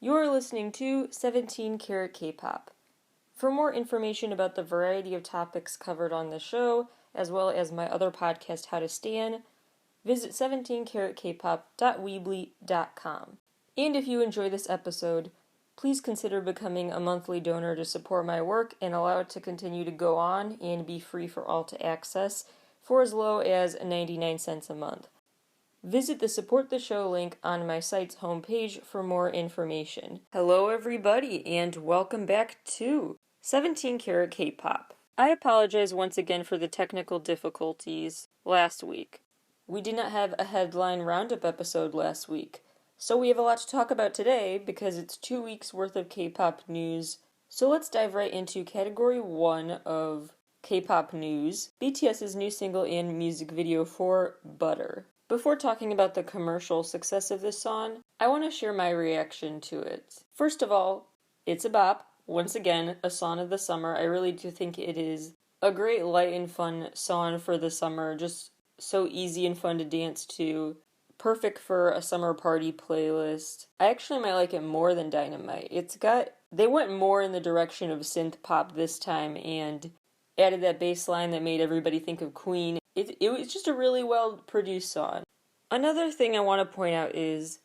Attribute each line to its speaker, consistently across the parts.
Speaker 1: You are listening to 17 Carat K-Pop. For more information about the variety of topics covered on the show, as well as my other podcast, How to Stan, visit 17caratkpop.weebly.com. And if you enjoy this episode, please consider becoming a monthly donor to support my work and allow it to continue to go on and be free for all to access for as low as 99 cents a month. Visit the Support the Show link on my site's homepage for more information. Hello everybody, and welcome back to 17 Carat K-Pop. I apologize once again for the technical difficulties last week. We did not have a headline roundup episode last week, so we have a lot to talk about today because it's 2 weeks worth of K-pop news. So let's dive right into category 1 of K-pop news, BTS's new single and music video for Butter. Before talking about the commercial success of this song, I want to share my reaction to it. First of all, it's a bop. Once again, a song of the summer. I really do think it is a great light and fun song for the summer. Just so easy and fun to dance to. Perfect for a summer party playlist. I actually might like it more than Dynamite. They went more in the direction of synth pop this time and added that bass line that made everybody think of Queen. It was just a really well-produced song. Another thing I want to point out is,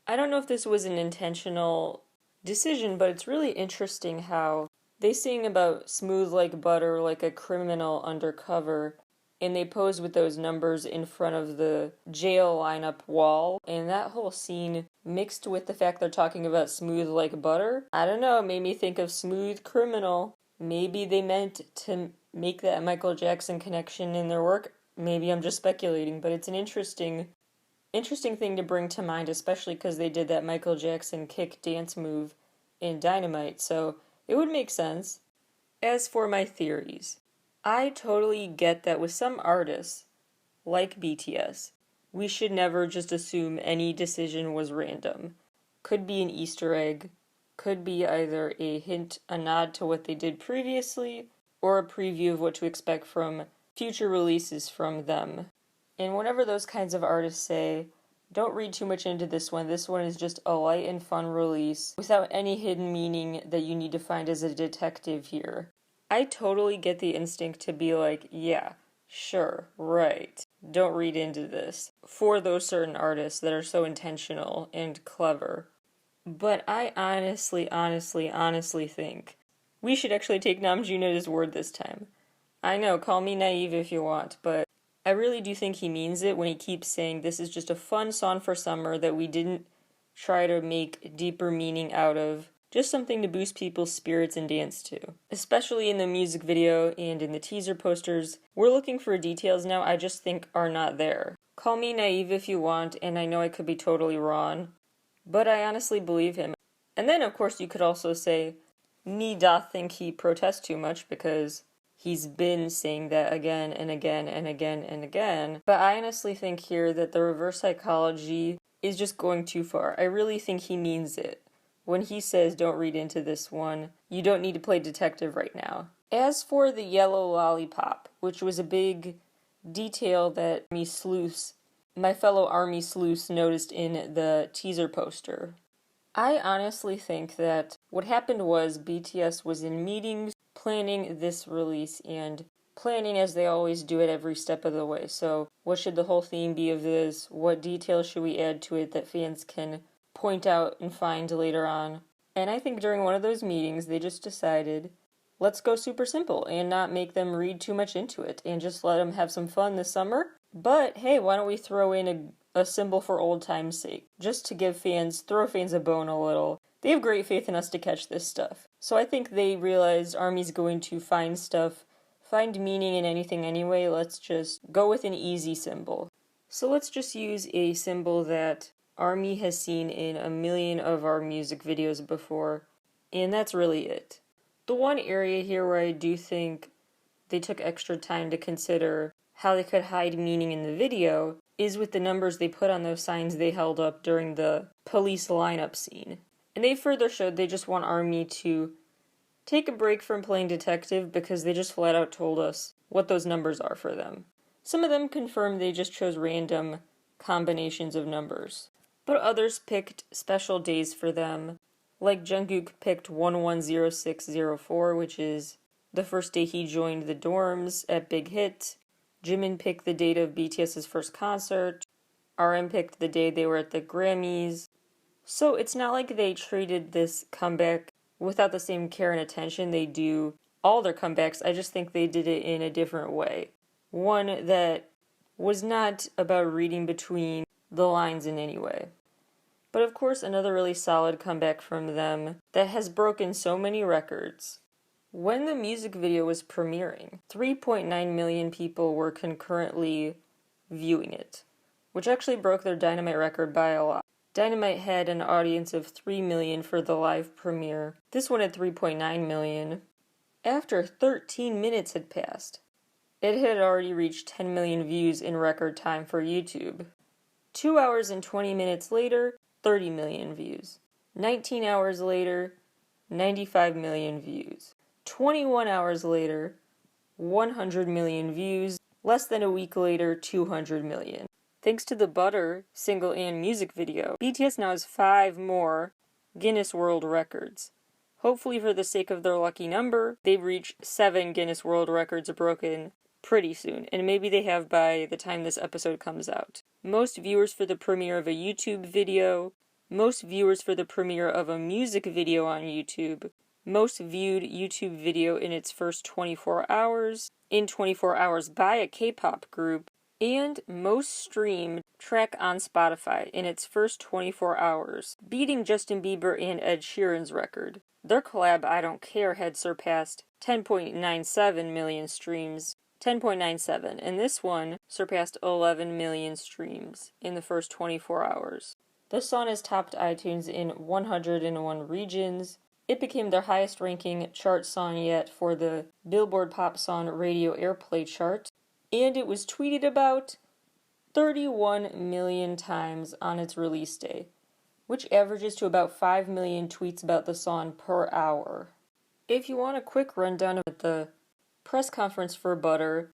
Speaker 1: I don't know if this was an intentional decision, but it's really interesting how they sing about smooth like butter, like a criminal undercover, and they pose with those numbers in front of the jail lineup wall, and that whole scene mixed with the fact they're talking about smooth like butter, I don't know, it made me think of smooth criminal. Maybe they meant to make that Michael Jackson connection in their work. Maybe I'm just speculating, but it's an interesting thing to bring to mind, especially because they did that Michael Jackson kick dance move in Dynamite, so it would make sense. As for my theories, I totally get that with some artists, like BTS, we should never just assume any decision was random. Could be an Easter egg, could be either a hint, a nod to what they did previously, or a preview of what to expect from future releases from them. And whenever those kinds of artists say, don't read too much into this one is just a light and fun release without any hidden meaning that you need to find as a detective here. I totally get the instinct to be like, yeah, sure, right, don't read into this, for those certain artists that are so intentional and clever. But I honestly think we should actually take Namjoon at his word this time. I know, call me naive if you want, but I really do think he means it when he keeps saying this is just a fun song for summer that we didn't try to make deeper meaning out of, just something to boost people's spirits and dance to. Especially in the music video and in the teaser posters, we're looking for details now I just think are not there. Call me naive if you want, and I know I could be totally wrong, but I honestly believe him. And then of course you could also say, me doth think he protests too much because he's been saying that again and again and again and again. But I honestly think here that the reverse psychology is just going too far. I really think he means it. When he says don't read into this one, you don't need to play detective right now. As for the yellow lollipop, which was a big detail that my fellow army sleuths noticed in the teaser poster, I honestly think that what happened was BTS was in meetings planning this release and planning as they always do at every step of the way. So what should the whole theme be of this? What details should we add to it that fans can point out and find later on? And I think during one of those meetings they just decided, let's go super simple and not make them read too much into it and just let them have some fun this summer. But hey, why don't we throw in a symbol for old time's sake, just to throw fans a bone a little. They have great faith in us to catch this stuff. So I think they realized ARMY's going to find meaning in anything anyway, let's just go with an easy symbol. So let's just use a symbol that ARMY has seen in a million of our music videos before, and that's really it. The one area here where I do think they took extra time to consider how they could hide meaning in the video is with the numbers they put on those signs they held up during the police lineup scene. And they further showed they just want ARMY to take a break from playing detective because they just flat out told us what those numbers are for them. Some of them confirmed they just chose random combinations of numbers, but others picked special days for them Like Jungkook picked 110604, which is the first day he joined the dorms at Big Hit. Jimin picked the date of BTS's first concert. RM picked the day they were at the Grammys. So it's not like they treated this comeback without the same care and attention they do all their comebacks. I just think they did it in a different way. One that was not about reading between the lines in any way. But of course, another really solid comeback from them that has broken so many records. When the music video was premiering, 3.9 million people were concurrently viewing it, which actually broke their Dynamite record by a lot. Dynamite had an audience of 3 million for the live premiere. This one had 3.9 million. After 13 minutes had passed, it had already reached 10 million views in record time for YouTube. 2 hours and 20 minutes later, 30 million views. 19 hours later, 95 million views. 21 hours later, 100 million views. Less than a week later, 200 million. Thanks to the Butter single and music video, BTS now has 5 more Guinness World Records. Hopefully for the sake of their lucky number, they've reached 7 Guinness World Records broken pretty soon, and maybe they have by the time this episode comes out. Most viewers for the premiere of a YouTube video, most viewers for the premiere of a music video on YouTube, most viewed YouTube video in its first 24 hours, in 24 hours by a K-pop group, and most streamed track on Spotify in its first 24 hours, beating Justin Bieber and Ed Sheeran's record. Their collab, I Don't Care, had surpassed 10.97 million streams. 10.97, and this one surpassed 11 million streams in the first 24 hours. This song has topped iTunes in 101 regions. It became their highest ranking chart song yet for the Billboard Pop Song Radio Airplay chart, and it was tweeted about 31 million times on its release day, which averages to about 5 million tweets about the song per hour. If you want a quick rundown of the press conference for Butter,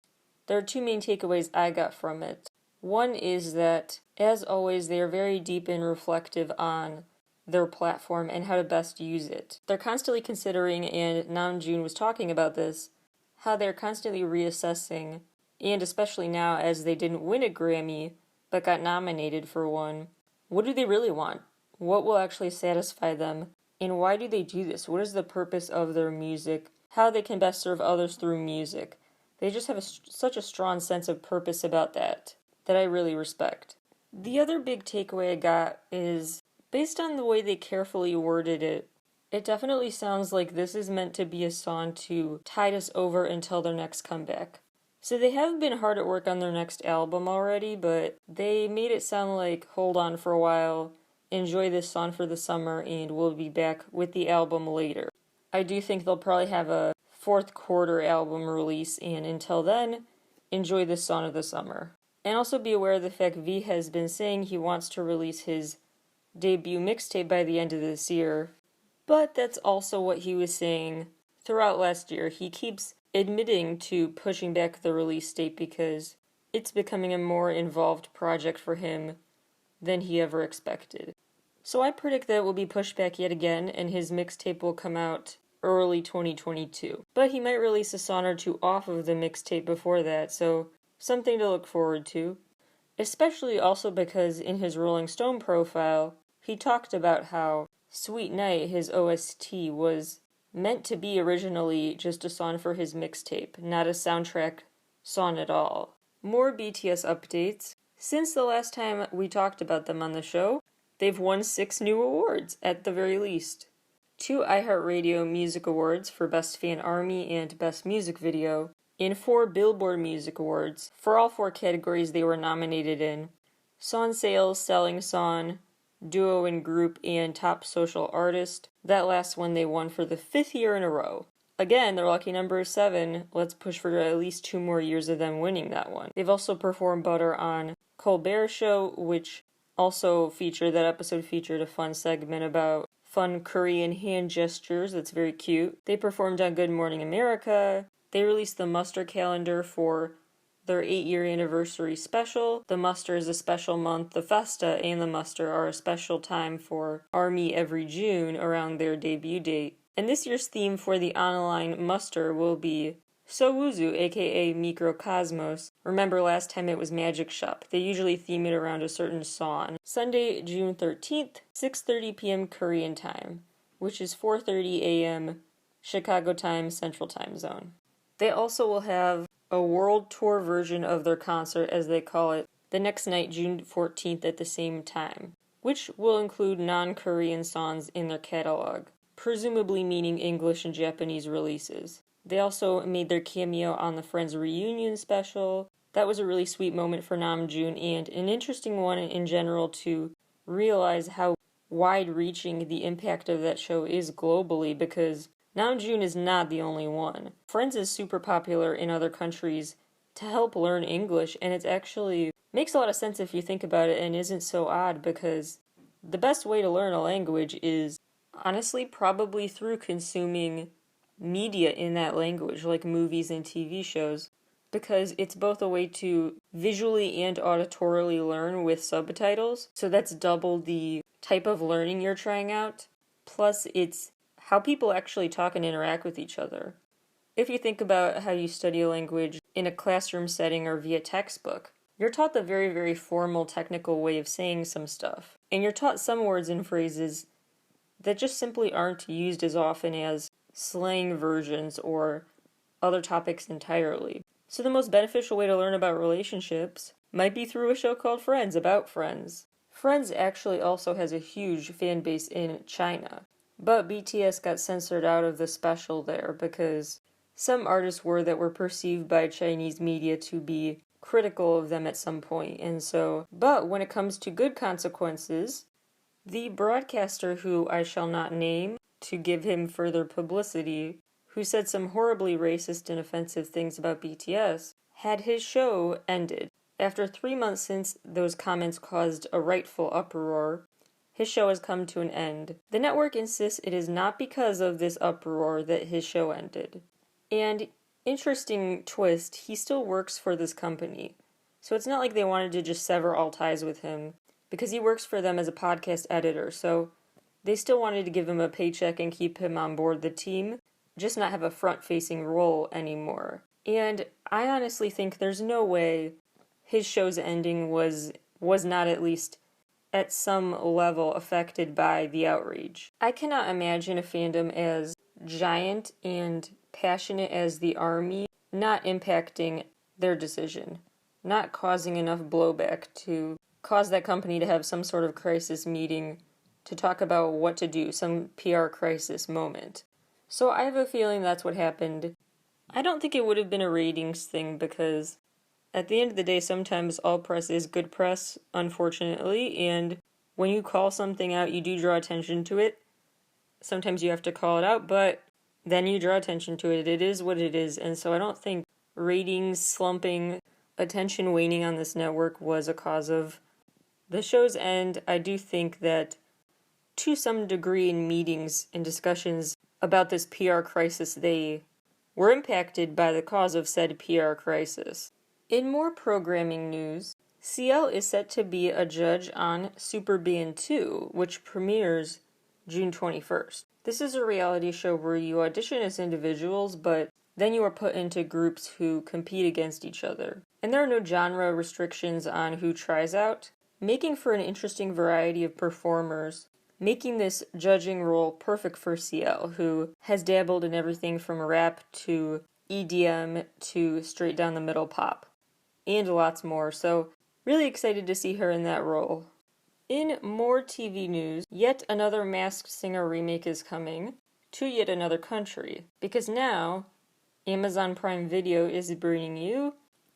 Speaker 1: there are 2 main takeaways I got from it. One is that, as always, they are very deep and reflective on their platform and how to best use it. They're constantly considering, and Namjoon was talking about this, how they're constantly reassessing, and especially now as they didn't win a Grammy, but got nominated for one. What do they really want? What will actually satisfy them? And why do they do this? What is the purpose of their music? How they can best serve others through music. They just have such a strong sense of purpose about that I really respect. The other big takeaway I got is, based on the way they carefully worded it, it definitely sounds like this is meant to be a song to tide us over until their next comeback. So they have been hard at work on their next album already, but they made it sound like, hold on for a while, enjoy this song for the summer, and we'll be back with the album later. I do think they'll probably have a 4th quarter album release, and until then, enjoy this song of the summer. And also be aware of the fact V has been saying he wants to release his debut mixtape by the end of this year, but that's also what he was saying throughout last year. He keeps admitting to pushing back the release date because it's becoming a more involved project for him than he ever expected. So I predict that it will be pushed back yet again, and his mixtape will come out early 2022. But he might release a song or 2 off of the mixtape before that, so something to look forward to. Especially also because in his Rolling Stone profile, he talked about how Sweet Night, his OST, was meant to be originally just a song for his mixtape, not a soundtrack song at all. More BTS updates. Since the last time we talked about them on the show, they've won 6 new awards, at the very least. 2 iHeartRadio Music Awards for Best Fan Army and Best Music Video, and 4 Billboard Music Awards for all 4 categories they were nominated in: Song Sales, Selling Song, Duo and Group, and Top Social Artist. That last one they won for the 5th year in a row. Again, their lucky number is 7. Let's push for at least 2 more years of them winning that one. They've also performed Butter on Colbert Show, which also that episode featured a fun segment about fun Korean hand gestures. That's very cute. They performed on Good Morning America. They released the muster calendar for their 8-year anniversary special. The muster is a special month. The festa and the muster are a special time for ARMY every June around their debut date. And this year's theme for the online muster will be Sowuzu, aka Microcosmos. Remember last time it was Magic Shop. They usually theme it around a certain song. Sunday, June 13th, 6:30 p.m. Korean time, which is 4:30 a.m. Chicago time, Central Time Zone. They also will have a world tour version of their concert, as they call it, the next night, June 14th at the same time, which will include non-Korean songs in their catalog, presumably meaning English and Japanese releases. They also made their cameo on the Friends reunion special. That was a really sweet moment for Namjoon and an interesting one in general to realize how wide-reaching the impact of that show is globally, because Namjoon is not the only one. Friends is super popular in other countries to help learn English, and it actually makes a lot of sense if you think about it and isn't so odd, because the best way to learn a language is honestly probably through consuming media in that language, like movies and TV shows, because it's both a way to visually and auditorily learn with subtitles, so that's double the type of learning you're trying out, plus it's how people actually talk and interact with each other. If you think about how you study a language in a classroom setting or via textbook, you're taught the very, very formal technical way of saying some stuff, and you're taught some words and phrases that just simply aren't used as often as slang versions or other topics entirely. So the most beneficial way to learn about relationships might be through a show called Friends, about friends. Friends actually also has a huge fan base in China, but BTS got censored out of the special there because some artists that were perceived by Chinese media to be critical of them at some point, but when it comes to good consequences, the broadcaster, who I shall not name to give him further publicity, who said some horribly racist and offensive things about BTS, had his show ended. After 3 months since those comments caused a rightful uproar, his show has come to an end. The network insists it is not because of this uproar that his show ended. And, interesting twist, he still works for this company. So it's not like they wanted to just sever all ties with him, because he works for them as a podcast editor, so they still wanted to give him a paycheck and keep him on board the team, just not have a front-facing role anymore. And I honestly think there's no way his show's ending was not at least at some level affected by the outrage. I cannot imagine a fandom as giant and passionate as the ARMY not impacting their decision, not causing enough blowback to cause that company to have some sort of crisis meeting to talk about what to do, some PR crisis moment. So I have a feeling that's what happened. I don't think it would have been a ratings thing, because at the end of the day, sometimes all press is good press, unfortunately, and when you call something out, you do draw attention to it. Sometimes you have to call it out, but then you draw attention to it. It is what it is, and so I don't think ratings slumping, attention waning on this network was a cause of the show's end. I do think that to some degree in meetings and discussions about this PR crisis, they were impacted by the cause of said PR crisis. In more programming news, CL is set to be a judge on Super Band 2, which premieres June 21st. This is a reality show where you audition as individuals, but then you are put into groups who compete against each other. And there are no genre restrictions on who tries out, making for an interesting variety of performers, making this judging role perfect for CL, who has dabbled in everything from rap to EDM to straight down the middle pop, and lots more, so really excited to see her in that role. In more TV news, yet another Masked Singer remake is coming to yet another country, because now Amazon Prime Video is bringing you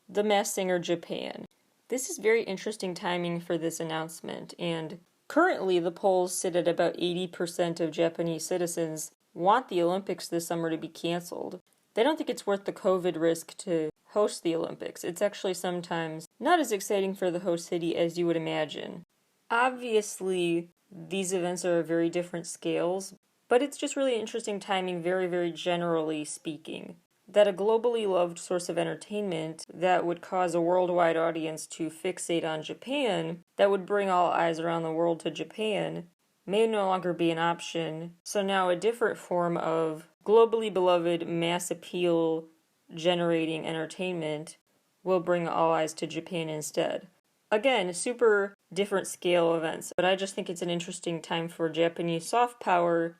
Speaker 1: The Masked Singer Japan. This is very interesting timing for this announcement, and currently the polls sit at about 80% of Japanese citizens want the Olympics this summer to be canceled. They don't think it's worth the COVID risk to host the Olympics. It's actually sometimes not as exciting for the host city as you would imagine. Obviously, these events are at very different scales, but it's just really interesting timing, very, very generally speaking. that a globally loved source of entertainment that would cause a worldwide audience to fixate on Japan, that would bring all eyes around the world to Japan, may no longer be an option. So now a different form of globally beloved mass appeal generating entertainment will bring all eyes to Japan instead. Again, super different scale events, but I just think it's an interesting time for Japanese soft power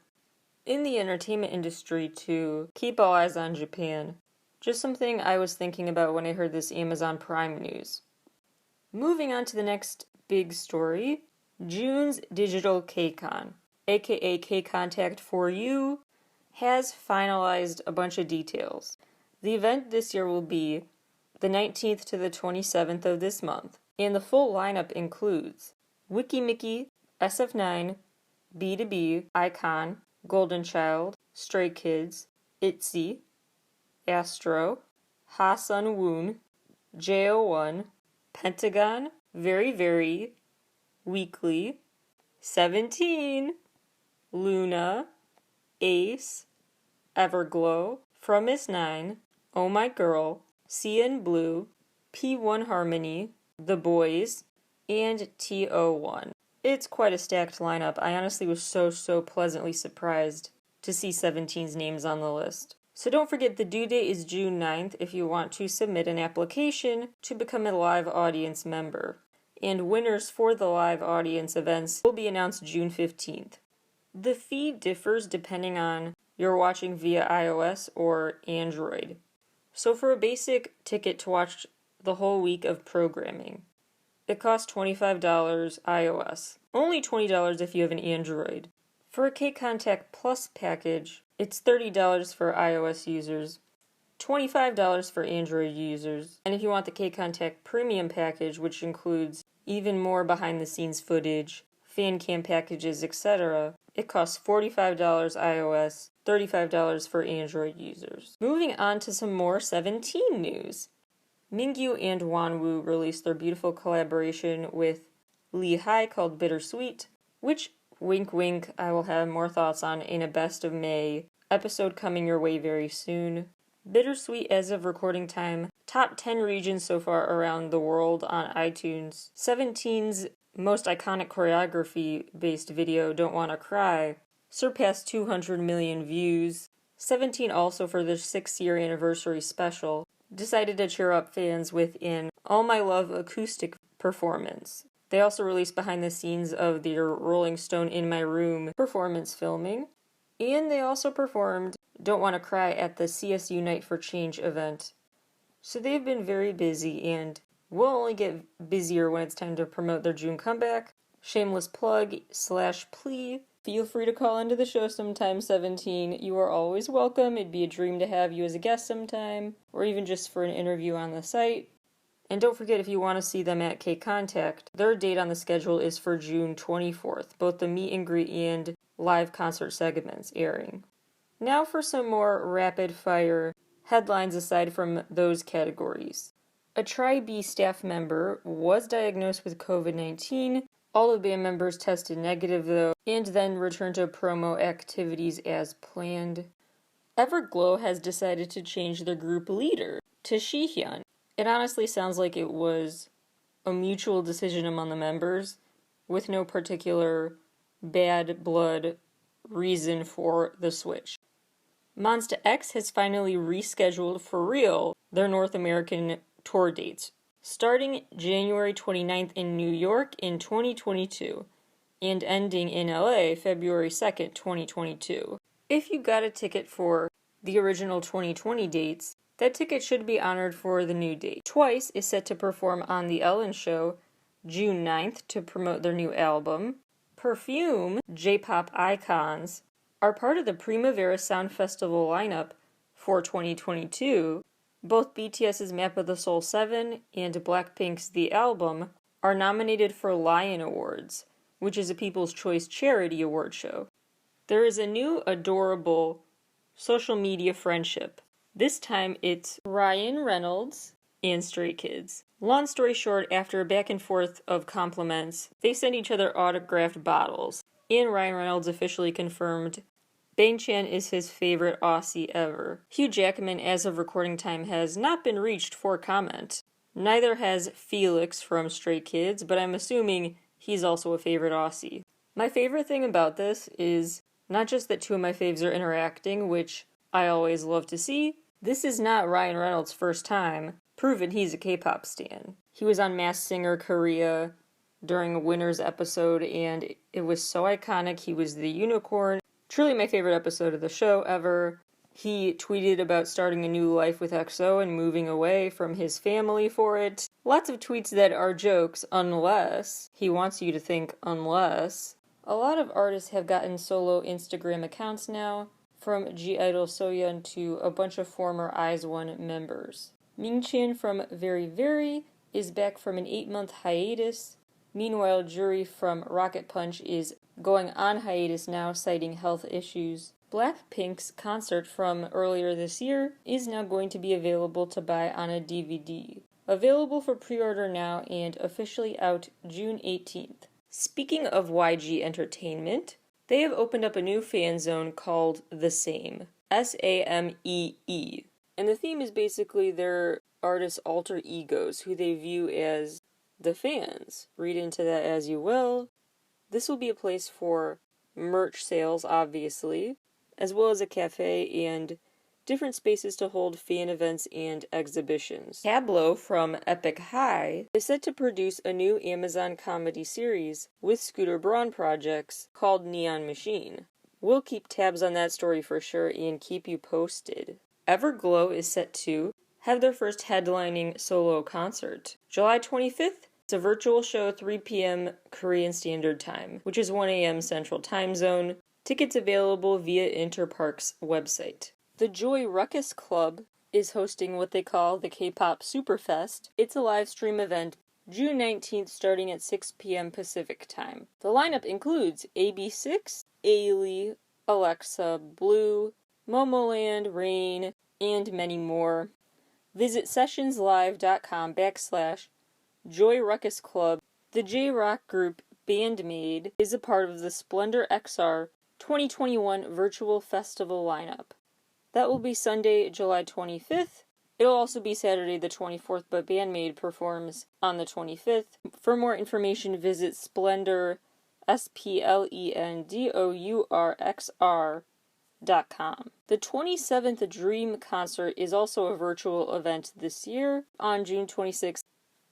Speaker 1: in the entertainment industry to keep all eyes on Japan. Just something I was thinking about when I heard this Amazon Prime news. Moving on to the next big story, June's Digital K-Con, aka K-Contact for You, has finalized a bunch of details. The event this year will be the 19th to the 27th of this month, and the full lineup includes Wiki Mickey, SF9, B2B, Icon, Golden Child, Stray Kids, ITZY, Astro, Ha Sun Woon, JO1, Pentagon, Very Very, Weekly, 17, Luna, Ace, Everglow, From Miss 9, Oh My Girl, CN Blue, P1 Harmony, The Boys, and TO1. It's quite a stacked lineup. I honestly was so pleasantly surprised to see 17's names on the list. So don't forget the due date is June 9th if you want to submit an application to become a live audience member. And winners for the live audience events will be announced June 15th. The fee differs depending on you're watching via iOS or Android. So for a basic ticket to watch the whole week of programming, it costs $25 iOS. Only $20 if you have an Android. For a K-Contact Plus package, it's $30 for iOS users, $25 for Android users, and if you want the K-Contact Premium package, which includes even more behind-the-scenes footage, fan cam packages, etc., it costs $45 iOS, $35 for Android users. Moving on to some more 17 news. Mingyu and Wanwoo released their beautiful collaboration with Lee Hai called Bittersweet, which, wink wink, I will have more thoughts on in a Best of May episode coming your way very soon. Bittersweet, as of recording time, top 10 regions so far around the world on iTunes. 17's most iconic choreography-based video, Don't Wanna Cry, surpassed 200 million views. 17 also, for their 6th-year anniversary special, decided to cheer up fans with an All My Love acoustic performance. They also released behind the scenes of their Rolling Stone In My Room performance filming, and they also performed Don't Wanna Cry at the CSU Night for Change event. So they've been very busy, and will only get busier when it's time to promote their June comeback. Shameless plug/plea. Feel free to call into the show sometime, 17. You are always welcome. It'd be a dream to have you as a guest sometime, or even just for an interview on the site. And don't forget, if you want to see them at K-Contact, their date on the schedule is for June 24th, both the meet and greet and live concert segments airing. Now for some more rapid-fire headlines aside from those categories. A Tri-B staff member was diagnosed with COVID-19. All of the band members tested negative, though, and then returned to promo activities as planned. Everglow has decided to change their group leader to Shihyun. It honestly sounds like it was a mutual decision among the members, with no particular bad blood reason for the switch. Monsta X has finally rescheduled for real their North American tour dates, starting January 29th in New York in 2022, and ending in LA February 2nd, 2022. If you got a ticket for the original 2020 dates, that ticket should be honored for the new date. Twice is set to perform on The Ellen Show June 9th to promote their new album. Perfume, J-pop icons, are part of the Primavera Sound Festival lineup for 2022. Both BTS's Map of the Soul 7 and Blackpink's The Album are nominated for Lion Awards, which is a People's Choice charity award show. There is a new adorable social media friendship. This time it's Ryan Reynolds and Stray Kids. Long story short, after a back and forth of compliments, they sent each other autographed bottles, and Ryan Reynolds officially confirmed Bang Chan is his favorite Aussie ever. Hugh Jackman, as of recording time, has not been reached for comment. Neither has Felix from Stray Kids, but I'm assuming he's also a favorite Aussie. My favorite thing about this is not just that two of my faves are interacting, which I always love to see. This is not Ryan Reynolds' first time proving he's a K-pop stan. He was on Masked Singer Korea during a Winners episode, and it was so iconic. He was the unicorn. Truly my favorite episode of the show ever. He tweeted about starting a new life with EXO and moving away from his family for it. Lots of tweets that are jokes, unless he wants you to think unless. A lot of artists have gotten solo Instagram accounts now, from G-Idol Soyeon to a bunch of former IZ*ONE members. Mingchan from Very Very is back from an 8-month hiatus. Meanwhile, Jury from Rocket Punch is going on hiatus now, citing health issues. Blackpink's concert from earlier this year is now going to be available to buy on a DVD. Available for pre-order now and officially out June 18th. Speaking of YG Entertainment, they have opened up a new fan zone called The Same. SAMEE. And the theme is basically their artists' alter egos, who they view as the fans. Read into that as you will. This will be a place for merch sales, obviously, as well as a cafe and different spaces to hold fan events and exhibitions. Tableau from Epic High is set to produce a new Amazon comedy series with Scooter Braun projects called Neon Machine. We'll keep tabs on that story for sure and keep you posted. Everglow is set to have their first headlining solo concert. July 25th, it's a virtual show 3 p.m. Korean Standard Time, which is 1 a.m. Central Time Zone. Tickets available via Interpark's website. The Joy Ruckus Club is hosting what they call the K-Pop Superfest. It's a live stream event June 19th starting at 6 p.m. Pacific Time. The lineup includes AB6, Ailey, Alexa, Blue, Momoland, Rain, and many more. Visit sessionslive.com/Joy Ruckus Club. The J-Rock group Bandmade is a part of the Splendor XR 2021 virtual festival lineup. That will be Sunday, July 25th. It'll also be Saturday the 24th, but Bandmade performs on the 25th. For more information, visit Splendor, SPLENDOURXR.com. The 27th Dream concert is also a virtual event this year. On June 26th,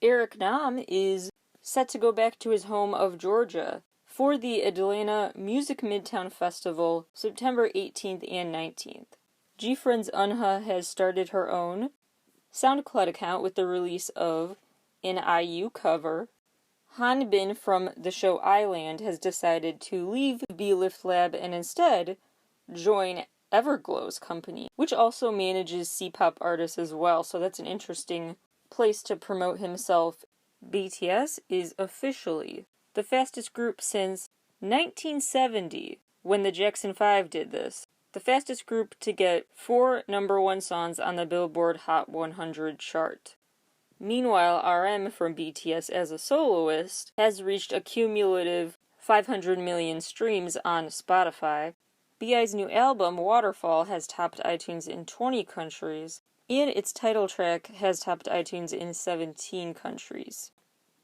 Speaker 1: Eric Nam is set to go back to his home of Georgia for the Atlanta Music Midtown Festival, September 18th and 19th. G-Friends Unha has started her own SoundCloud account with the release of an IU cover. Hanbin from the show Island has decided to leave B-Lift Lab and instead join Everglow's company, which also manages C-pop artists as well, so that's an interesting place to promote himself. BTS is officially the fastest group since 1970, when the Jackson 5 did this. The fastest group to get 4 #1 songs on the Billboard Hot 100 chart. Meanwhile, RM from BTS as a soloist has reached a cumulative 500 million streams on Spotify. B.I.'s new album, Waterfall, has topped iTunes in 20 countries, and its title track has topped iTunes in 17 countries.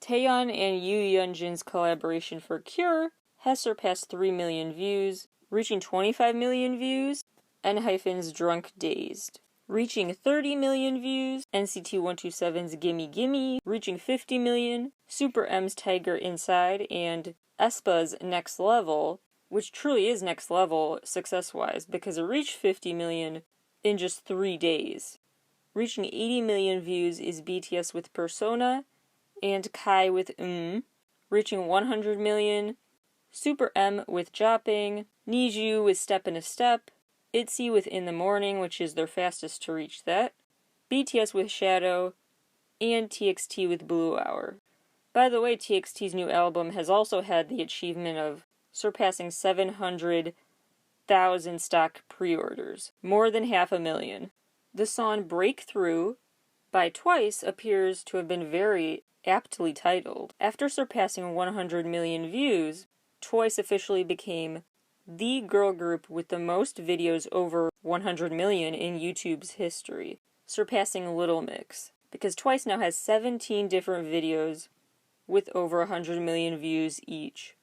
Speaker 1: Taeyeon and Yoo Yeonjin's collaboration for Cure has surpassed 3 million views, reaching 25 million views, ENHYPEN's Drunk Dazed, reaching 30 million views, NCT 127's Gimme Gimme, reaching 50 million, Super M's Tiger Inside, and aespa's Next Level, which truly is next level success-wise, because it reached 50 million in just 3 days. Reaching 80 million views is BTS with Persona, and Kai with reaching 100 million, Super M with Jopping, Niju with Step in a Step, ITZY with In the Morning, which is their fastest to reach that, BTS with Shadow, and TXT with Blue Hour. By the way, TXT's new album has also had the achievement of surpassing 700,000 stock pre-orders, more than 500,000. The song Breakthrough by Twice appears to have been very aptly titled. After surpassing 100 million views, Twice officially became the girl group with the most videos over 100 million in YouTube's history, surpassing Little Mix, because Twice now has 17 different videos with over 100 million views each.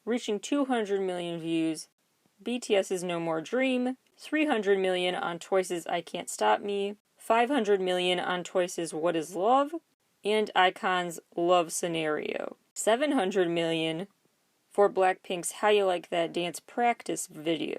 Speaker 1: Reaching 200 million views, BTS's No More Dream, 300 million on Twice's I Can't Stop Me, 500 million on Twice's What Is Love, and iKON's Love Scenario, 700 million for Blackpink's How You Like That Dance Practice video.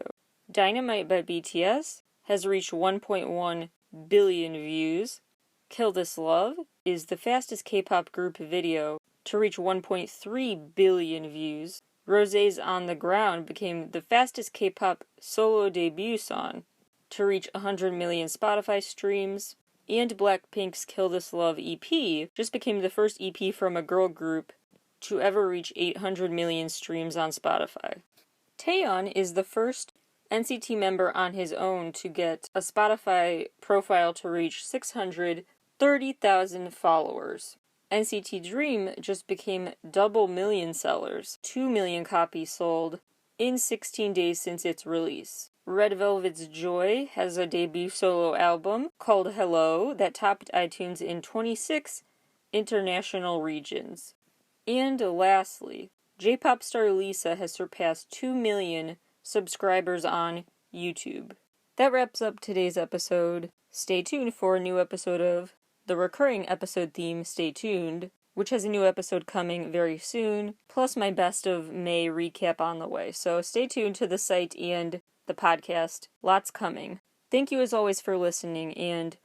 Speaker 1: Dynamite by BTS has reached 1.1 billion views. Kill This Love is the fastest K-pop group video to reach 1.3 billion views. Rosé's On the Ground became the fastest K-pop solo debut song to reach 100 million Spotify streams. And Blackpink's Kill This Love EP just became the first EP from a girl group to ever reach 800 million streams on Spotify. Taeyeon is the first NCT member on his own to get a Spotify profile to reach 630,000 followers. NCT Dream just became double million sellers, 2 million copies sold in 16 days since its release. Red Velvet's Joy has a debut solo album called Hello that topped iTunes in 26 international regions. And lastly, J-pop star Lisa has surpassed 2 million subscribers on YouTube. That wraps up today's episode. Stay tuned for a new episode of the recurring episode theme, Stay Tuned, which has a new episode coming very soon, plus my best of May recap on the way. So stay tuned to the site and the podcast. Lots coming. Thank you as always for listening, and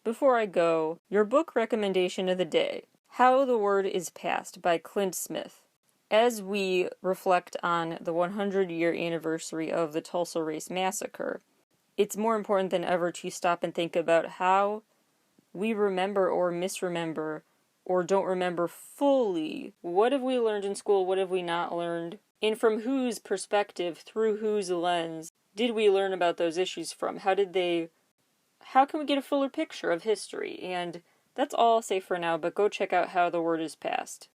Speaker 1: before I go, your book recommendation of the day, How the Word is Passed by Clint Smith. As we reflect on the 100-year anniversary of the Tulsa Race Massacre, it's more important than ever to stop and think about how we remember or misremember or don't remember fully. What have we learned in school? What have we not learned? And from whose perspective, through whose lens, did we learn about those issues from? How can we get a fuller picture of history? And that's all I'll say for now, but go check out How the Word is Passed.